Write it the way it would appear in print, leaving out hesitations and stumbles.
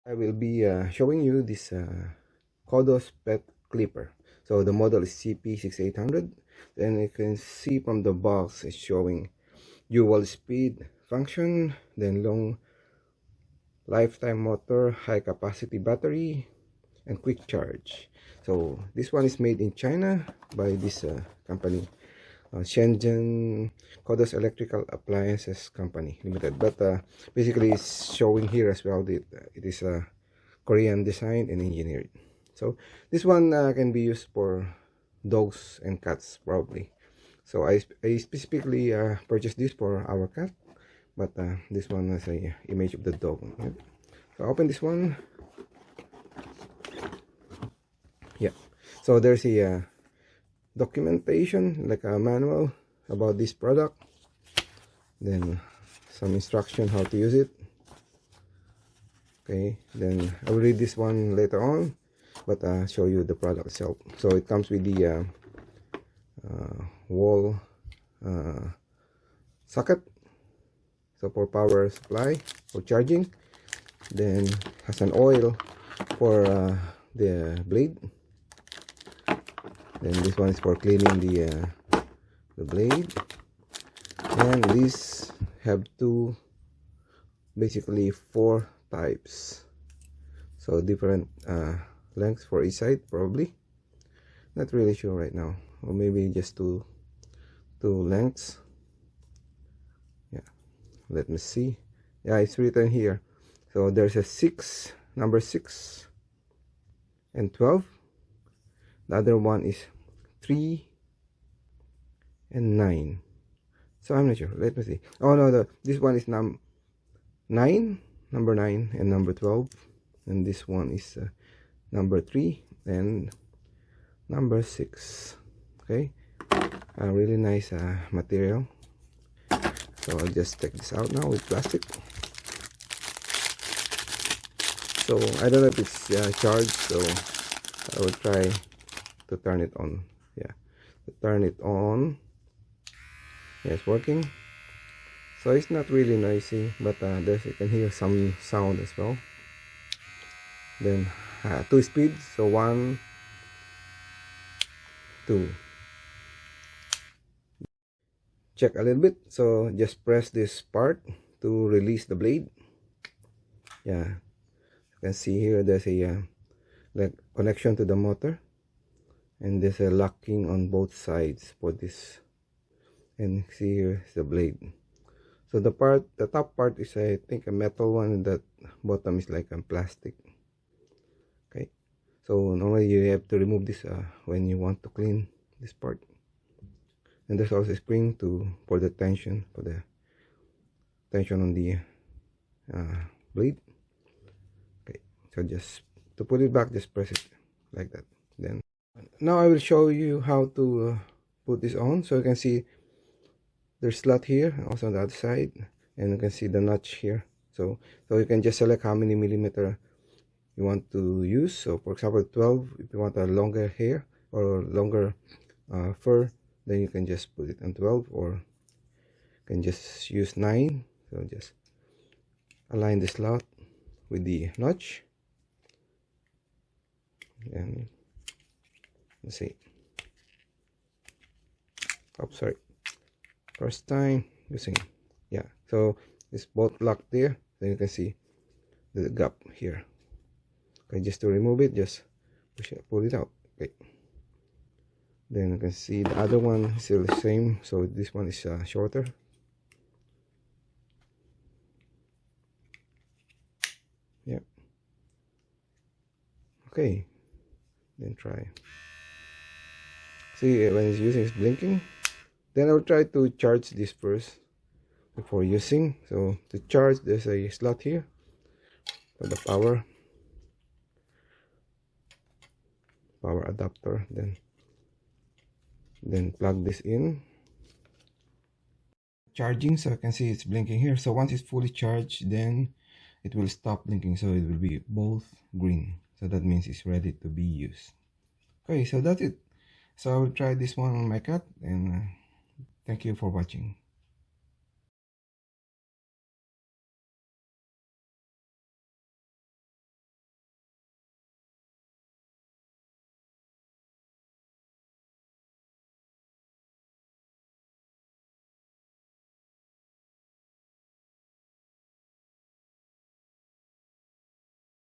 I will be showing you this Codos Pet Clipper. So the model is CP-6800, and you can see from the box it's showing dual speed function, then long lifetime motor, high capacity battery, and quick charge. So this one is made in China by this company, Shenzhen Codos Electrical Appliances Company Limited. But basically it's showing here as well that it is a Korean designed and engineered. So this one can be used for dogs and cats probably. So I specifically purchased this for our cat, but this one has a image of the dog. Yeah. So open this one. Yeah, so there's a documentation, like a manual about this product, then some instruction how to use it. Okay, then I will read this one later on, but show you the product itself. So it comes with the wall socket, so for power supply, for charging, then has an oil for the blade. Then this one is for cleaning the blade, and these have basically four types, so different lengths for each side, probably not really sure right now, or maybe just two lengths. Yeah, let me see. Yeah, it's written here. So there's a number 6 and 12. The other one is 3 and 9. So I'm not sure. Let me see. Oh no, this one is number 9 and number 12, and this one is number 3 and number 6. Okay, a really nice material. So I'll just take this out now with plastic. So I don't know if it's charged, so I will try to turn it on. Yeah, to turn it on. Yeah, it's working. So it's not really noisy, but you can hear some sound as well. Then 2 speeds, so 1, 2. Check a little bit. So just press this part to release the blade. Yeah, you can see here there's a like connection to the motor, and there's a locking on both sides for this, and see here is the blade. So the top part is, I think, a metal one, and that bottom is like a plastic. Okay, so normally you have to remove this when you want to clean this part. And there's also a spring for the tension on the blade. Okay, so just to put it back, just press it like that. Then now I will show you how to put this on. So you can see there's slot here, also on the other side, and you can see the notch here. So you can just select how many millimeter you want to use. So for example 12, if you want a longer hair or longer fur, then you can just put it on 12, or you can just use 9. So just align the slot with the notch, and let's see. Oh, sorry. First time using, yeah. So it's both locked there. Then you can see the gap here. Okay, just to remove it, just pull it out. Okay. Then you can see the other one is still the same. So this one is shorter. Yeah. Okay. Then try. See, when it's using, it's blinking. Then I'll try to charge this first before using. So to charge, there's a slot here for the power adapter. Then plug this in. Charging, so I can see it's blinking here. So once it's fully charged, then it will stop blinking. So it will be both green. So that means it's ready to be used. Okay, so that's it. So I will try this one on my cat, and thank you for watching.